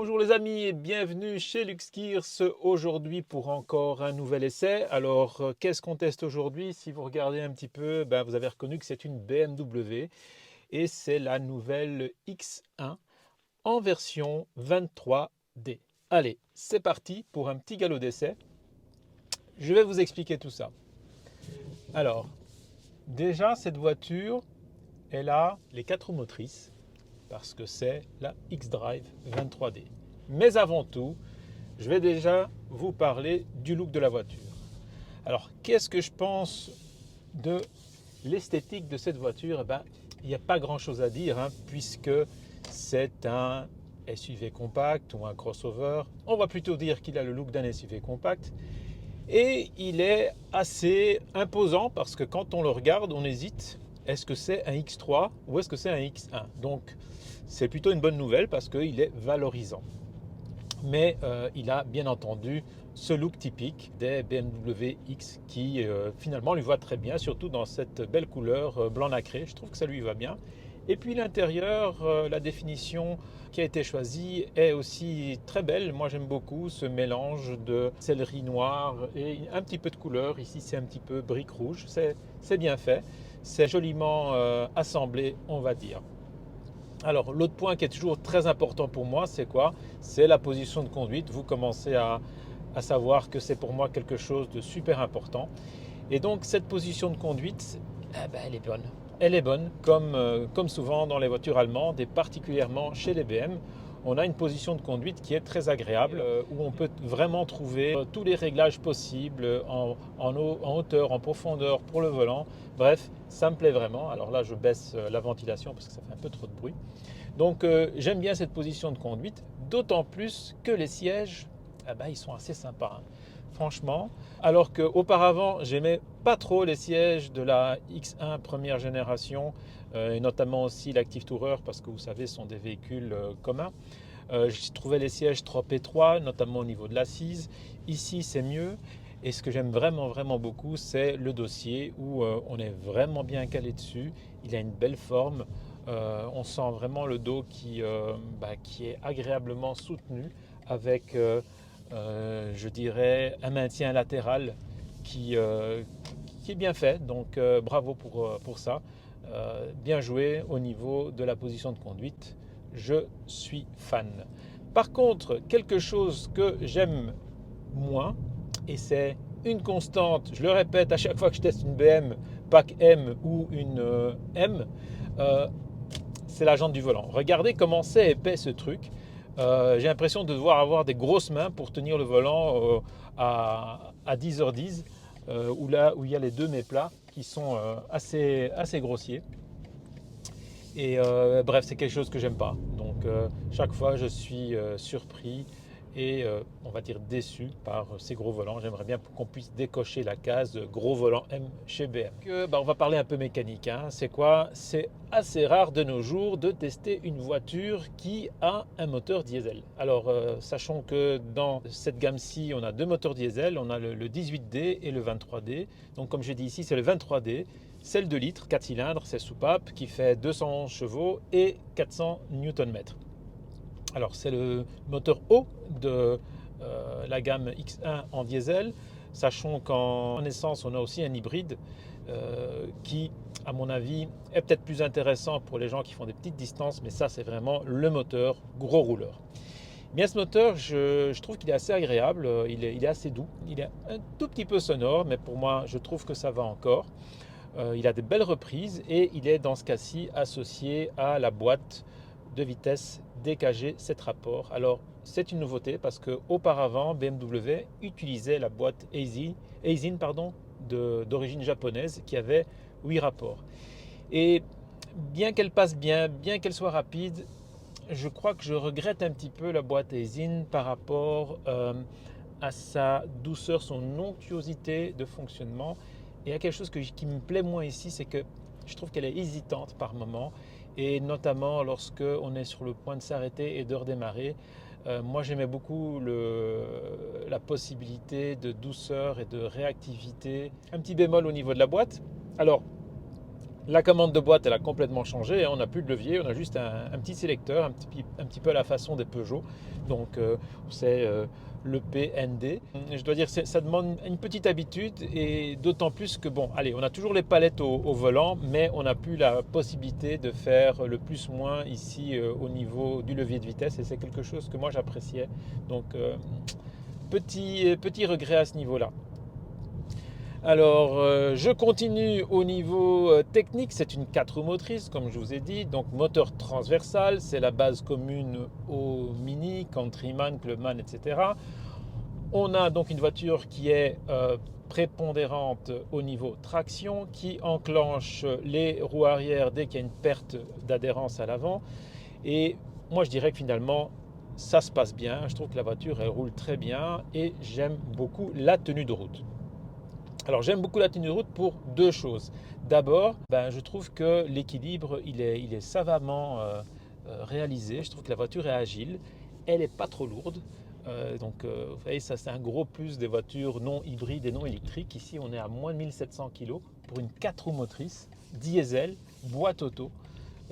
Bonjour les amis et bienvenue chez Luxgears aujourd'hui pour encore un nouvel essai. Alors qu'est-ce qu'on teste aujourd'hui? Si vous regardez un petit peu, vous avez reconnu que c'est une BMW et c'est la nouvelle X1 en version 23D. Allez, c'est parti pour un petit galop d'essai. Je vais vous expliquer tout ça. Alors, déjà cette voiture, elle a les 4 roues motrices parce que c'est la X-Drive 23D. Mais avant tout, je vais déjà vous parler du look de la voiture. Alors, qu'est-ce que je pense de l'esthétique de cette voiture? Il n'y a pas grand-chose à dire, puisque c'est un SUV compact ou un crossover. On va plutôt dire qu'il a le look d'un SUV compact. Et il est assez imposant parce que quand on le regarde, on hésite. Est-ce que c'est un X3 ou est-ce que c'est un X1? Donc, c'est plutôt une bonne nouvelle parce qu'il est valorisant. Mais il a bien entendu ce look typique des BMW X qui finalement lui va très bien, surtout dans cette belle couleur blanc nacré. Je trouve que ça lui va bien. Et puis l'intérieur, la définition qui a été choisie est aussi très belle. Moi j'aime beaucoup ce mélange de céleri noir et un petit peu de couleur. Ici c'est un petit peu brique rouge. C'est bien fait. C'est joliment assemblé, on va dire. Alors, l'autre point qui est toujours très important pour moi, c'est quoi? C'est la position de conduite. Vous commencez à savoir que c'est pour moi quelque chose de super important. Et donc, cette position de conduite, elle est bonne. Elle est bonne, comme souvent dans les voitures allemandes et particulièrement chez les BM. On a une position de conduite qui est très agréable, où on peut vraiment trouver tous les réglages possibles en hauteur, en profondeur pour le volant. Bref, ça me plaît vraiment. Alors là, je baisse la ventilation parce que ça fait un peu trop de bruit. Donc j'aime bien cette position de conduite, d'autant plus que les sièges, ils sont assez sympas, franchement. Alors qu'auparavant, j'aimais pas trop les sièges de la X1 première génération, et notamment aussi l'Active Tourer, parce que vous savez, ce sont des véhicules communs. Je trouvais les sièges trop étroits, notamment au niveau de l'assise. Ici, c'est mieux. Et ce que j'aime vraiment, vraiment beaucoup, c'est le dossier où on est vraiment bien calé dessus. Il a une belle forme. On sent vraiment le dos qui est agréablement soutenu avec, je dirais, un maintien latéral qui, euh, qui est bien fait. Donc bravo pour ça. Bien joué au niveau de la position de conduite. Je suis fan. Par contre, quelque chose que j'aime moins, et c'est une constante, je le répète à chaque fois que je teste une BM, pack M ou une M, euh, c'est la jante du volant. Regardez comment c'est épais ce truc. J'ai l'impression de devoir avoir des grosses mains pour tenir le volant à 10h10, où il y a les deux mets plats qui sont assez grossiers. Et bref, c'est quelque chose que j'aime pas. Donc chaque fois, je suis surpris et on va dire déçu par ces gros volants. J'aimerais bien qu'on puisse décocher la case gros volant M chez BM. On va parler un peu mécanique. C'est quoi? C'est assez rare de nos jours de tester une voiture qui a un moteur diesel. Alors sachons que dans cette gamme-ci, on a deux moteurs diesel. On a le 18D et le 23D. Donc comme j'ai dit ici, c'est le 23D. Celle de litres, 4 cylindres, c'est soupape, qui fait 211 chevaux et 400 Nm. Alors c'est le moteur haut de la gamme X1 en diesel. Sachons qu'en essence, on a aussi un hybride qui, à mon avis, est peut-être plus intéressant pour les gens qui font des petites distances, mais ça, c'est vraiment le moteur gros rouleur. Bien, ce moteur, je trouve qu'il est assez agréable, il est assez doux, il est un tout petit peu sonore, mais pour moi, je trouve que ça va encore. Il a de belles reprises et il est dans ce cas-ci associé à la boîte de vitesse DKG 7 rapports. Alors c'est une nouveauté parce qu'auparavant BMW utilisait la boîte Aisin d'origine japonaise qui avait 8 rapports. Et bien qu'elle passe bien, bien qu'elle soit rapide, je crois que je regrette un petit peu la boîte Aisin par rapport à sa douceur, son onctuosité de fonctionnement. Et il y a quelque chose qui me plaît moins ici, c'est que je trouve qu'elle est hésitante par moment, et notamment lorsque on est sur le point de s'arrêter et de redémarrer. Moi, j'aimais beaucoup la possibilité de douceur et de réactivité. Un petit bémol au niveau de la boîte. Alors, La commande de boîte, elle a complètement changé. On n'a plus de levier, on a juste un petit sélecteur, un petit peu à la façon des Peugeot. Donc c'est le PND. Je dois dire que ça demande une petite habitude et d'autant plus que, bon, allez, on a toujours les palettes au volant, mais on n'a plus la possibilité de faire le plus-moins ici au niveau du levier de vitesse et c'est quelque chose que moi j'appréciais. Donc petit regret à ce niveau-là. Alors, je continue au niveau technique. C'est une 4 roues motrices, comme je vous ai dit. Donc, moteur transversal, c'est la base commune au Mini, Countryman, Clubman, etc. On a donc une voiture qui est prépondérante au niveau traction, qui enclenche les roues arrière dès qu'il y a une perte d'adhérence à l'avant. Et moi, je dirais que finalement, ça se passe bien. Je trouve que la voiture, elle roule très bien et j'aime beaucoup la tenue de route. Alors j'aime beaucoup la tenue de route pour deux choses. D'abord, je trouve que l'équilibre il est savamment réalisé. Je trouve que la voiture est agile, elle n'est pas trop lourde. Vous voyez, ça c'est un gros plus des voitures non hybrides et non électriques. Ici on est à moins de 1700 kg pour une 4 roues motrices, diesel, boîte auto.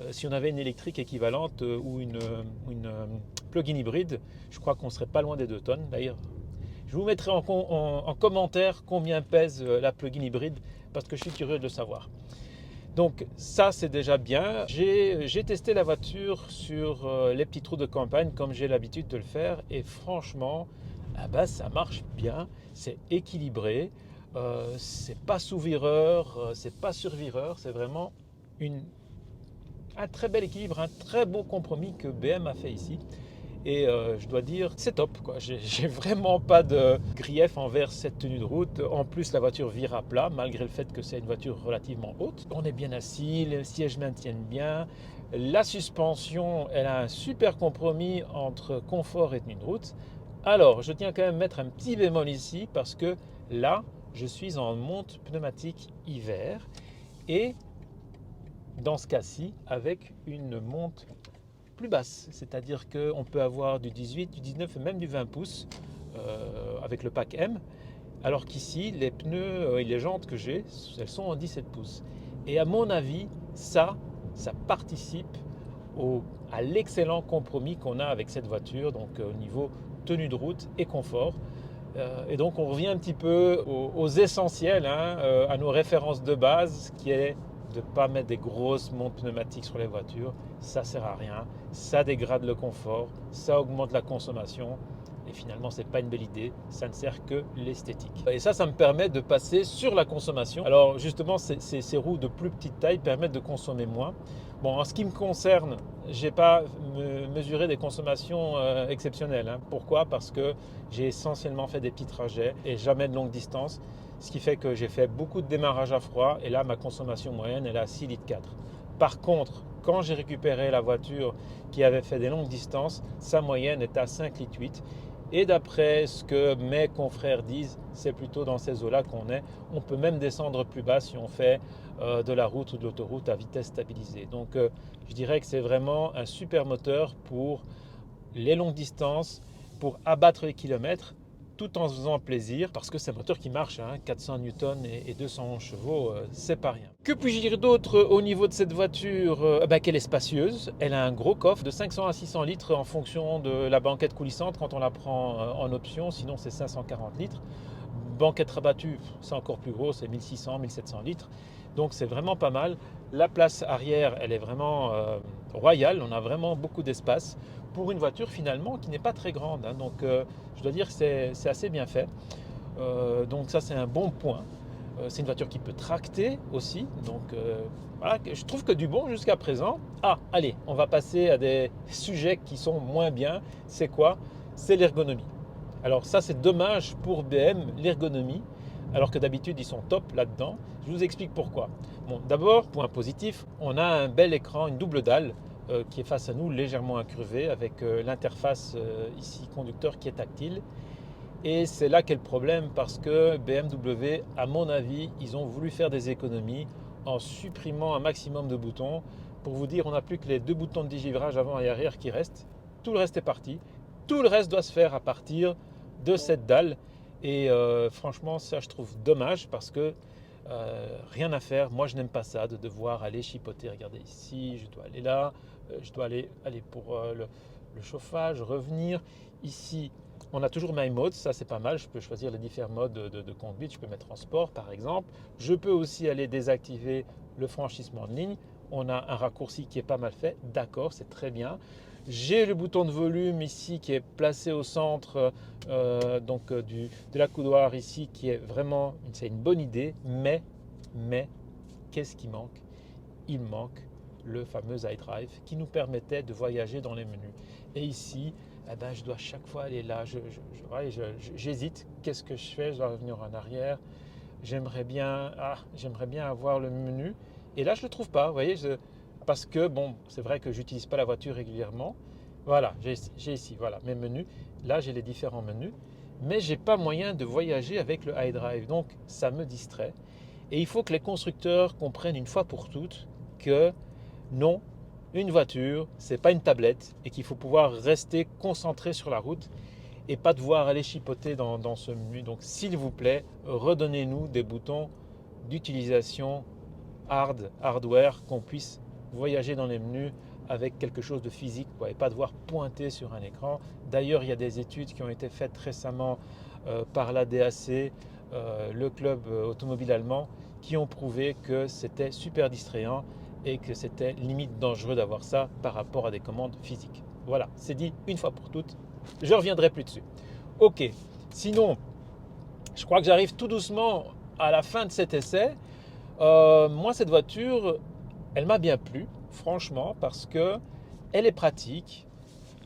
Si on avait une électrique équivalente ou une plug-in hybride, je crois qu'on ne serait pas loin des 2 tonnes. D'ailleurs, je vous mettrai en commentaire combien pèse la plug-in hybride parce que je suis curieux de le savoir. Donc ça c'est déjà bien. J'ai testé la voiture sur les petites routes de campagne comme j'ai l'habitude de le faire et franchement ça marche bien, c'est équilibré, c'est pas sous-vireur, c'est pas sur-vireur, c'est vraiment un très bel équilibre, un très beau compromis que BM a fait ici. Et je dois dire, c'est top, quoi. J'ai vraiment pas de grief envers cette tenue de route. En plus, la voiture vire à plat, malgré le fait que c'est une voiture relativement haute. On est bien assis, les sièges maintiennent bien. La suspension, elle a un super compromis entre confort et tenue de route. Alors, je tiens quand même à mettre un petit bémol ici, parce que là, je suis en monte pneumatique hiver. Et dans ce cas-ci, avec une monte plus basse, c'est-à-dire qu'on peut avoir du 18, du 19 et même du 20 pouces avec le pack M, alors qu'ici les pneus et les jantes que j'ai, elles sont en 17 pouces. Et à mon avis, ça participe à l'excellent compromis qu'on a avec cette voiture, donc au niveau tenue de route et confort. Et donc on revient un petit peu aux essentiels, à nos références de base, qui est de ne pas mettre des grosses montres pneumatiques sur les voitures. Ça ne sert à rien, ça dégrade le confort, ça augmente la consommation. Et finalement, ce n'est pas une belle idée, ça ne sert que l'esthétique. Et ça me permet de passer sur la consommation. Alors justement, ces roues de plus petite taille permettent de consommer moins. Bon, en ce qui me concerne, je n'ai pas mesuré des consommations exceptionnelles. Pourquoi? Parce que j'ai essentiellement fait des petits trajets et jamais de longue distance. Ce qui fait que j'ai fait beaucoup de démarrage à froid et là, ma consommation moyenne, elle est à 6,4 litres. Par contre, quand j'ai récupéré la voiture qui avait fait des longues distances, sa moyenne est à 5,8 litres. Et d'après ce que mes confrères disent, c'est plutôt dans ces eaux-là qu'on est. On peut même descendre plus bas si on fait de la route ou de l'autoroute à vitesse stabilisée. Donc je dirais que c'est vraiment un super moteur pour les longues distances, pour abattre les kilomètres, tout en se faisant plaisir, parce que c'est un moteur qui marche, 400 Newton et 211 chevaux, c'est pas rien. Que puis-je dire d'autre au niveau de cette voiture? Qu'elle est spacieuse, elle a un gros coffre de 500 à 600 litres en fonction de la banquette coulissante quand on la prend en option, sinon c'est 540 litres. Banquette rabattue, c'est encore plus gros, c'est 1600, 1700 litres. Donc c'est vraiment pas mal. La place arrière, elle est vraiment royale, on a vraiment beaucoup d'espace pour une voiture finalement qui n'est pas très grande. Donc je dois dire que c'est assez bien fait. Donc ça c'est un bon point. C'est une voiture qui peut tracter aussi. Donc voilà, je trouve que du bon jusqu'à présent. Ah, allez, on va passer à des sujets qui sont moins bien. C'est quoi? C'est l'ergonomie. Alors ça c'est dommage pour BM, l'ergonomie, alors que d'habitude ils sont top là-dedans. Je vous explique pourquoi. Bon, d'abord, point positif, on a un bel écran, une double dalle qui est face à nous, légèrement incurvée, avec l'interface ici conducteur qui est tactile. Et c'est là qu'est le problème parce que BMW, à mon avis, ils ont voulu faire des économies en supprimant un maximum de boutons. Pour vous dire, on n'a plus que les 2 boutons de digivrage avant et arrière qui restent. Tout le reste est parti. Tout le reste doit se faire à partir de cette dalle. Et franchement, ça, je trouve dommage parce que Rien à faire. Moi, je n'aime pas ça, de devoir aller chipoter. Regardez ici, je dois aller là, je dois aller pour le chauffage, revenir. Ici, on a toujours My Mode, ça c'est pas mal. Je peux choisir les différents modes de conduite. Je peux mettre en sport, par exemple. Je peux aussi aller désactiver le franchissement de ligne. On a un raccourci qui est pas mal fait. D'accord, c'est très bien. J'ai le bouton de volume ici qui est placé au centre de la coudoir ici, qui est vraiment, c'est une bonne idée, mais qu'est-ce qui manque? Il manque le fameux iDrive qui nous permettait de voyager dans les menus. Et ici, eh ben, je dois chaque fois aller là, j'hésite, qu'est-ce que je fais? Je dois revenir en arrière, j'aimerais bien avoir le menu, et là je ne le trouve pas, vous voyez, parce que bon, c'est vrai que j'utilise pas la voiture régulièrement. Voilà, j'ai ici, voilà, mes menus. Là, j'ai les différents menus, mais j'ai pas moyen de voyager avec le iDrive, donc ça me distrait. Et il faut que les constructeurs comprennent une fois pour toutes que non, une voiture, c'est pas une tablette et qu'il faut pouvoir rester concentré sur la route et pas devoir aller chipoter dans ce menu. Donc, s'il vous plaît, redonnez-nous des boutons d'utilisation hardware, qu'on puisse voyager dans les menus avec quelque chose de physique, quoi, et pas devoir pointer sur un écran. D'ailleurs, il y a des études qui ont été faites récemment par la DAC, le club automobile allemand, qui ont prouvé que c'était super distrayant et que c'était limite dangereux d'avoir ça par rapport à des commandes physiques. Voilà, c'est dit une fois pour toutes. Je ne reviendrai plus dessus. Ok, sinon, je crois que j'arrive tout doucement à la fin de cet essai. Moi, cette voiture, elle m'a bien plu, franchement, parce que elle est pratique,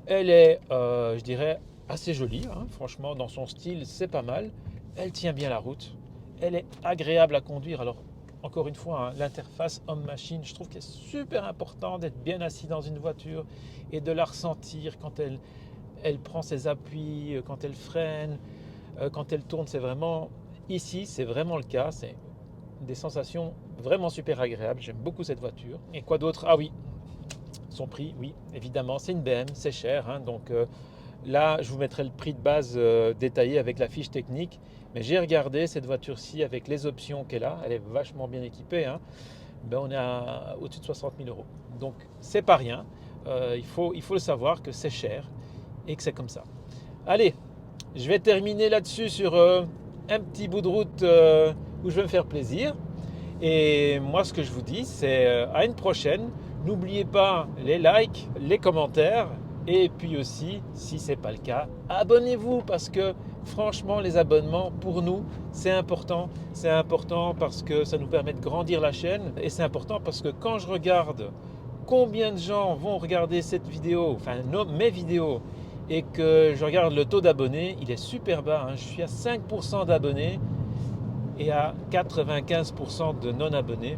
elle est, je dirais, assez jolie, hein, franchement, dans son style, c'est pas mal. Elle tient bien la route, elle est agréable à conduire. Alors, encore une fois, hein, l'interface homme-machine, je trouve qu'il est super important d'être bien assis dans une voiture et de la ressentir quand elle prend ses appuis, quand elle freine, quand elle tourne. C'est vraiment, ici, c'est vraiment le cas. C'est des sensations vraiment super agréables. J'aime beaucoup cette voiture. Et quoi d'autre? Ah oui, son prix, oui, évidemment, c'est une BM, c'est cher, hein, donc là, je vous mettrai le prix de base détaillé avec la fiche technique. Mais j'ai regardé cette voiture-ci avec les options qu'elle a. Elle est vachement bien équipée, hein. Ben, on est au-dessus de 60 000 euros. Donc, c'est pas rien. Il faut le savoir que c'est cher et que c'est comme ça. Allez, je vais terminer là-dessus sur un petit bout de route où je vais me faire plaisir. Et moi, ce que je vous dis, c'est à une prochaine. N'oubliez pas les likes, les commentaires. Et puis aussi, si ce n'est pas le cas, abonnez-vous parce que franchement, les abonnements, pour nous, c'est important. C'est important parce que ça nous permet de grandir la chaîne. Et c'est important parce que quand je regarde combien de gens vont regarder cette vidéo, enfin mes vidéos, et que je regarde le taux d'abonnés, il est super bas, hein. Je suis à 5% d'abonnés et à 95% de non-abonnés.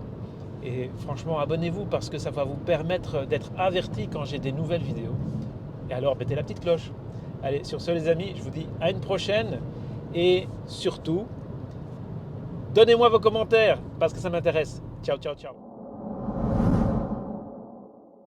Et franchement, abonnez-vous parce que ça va vous permettre d'être averti quand j'ai des nouvelles vidéos. Et alors, mettez la petite cloche. Allez, sur ce les amis, je vous dis à une prochaine. Et surtout, donnez-moi vos commentaires parce que ça m'intéresse. Ciao, ciao, ciao.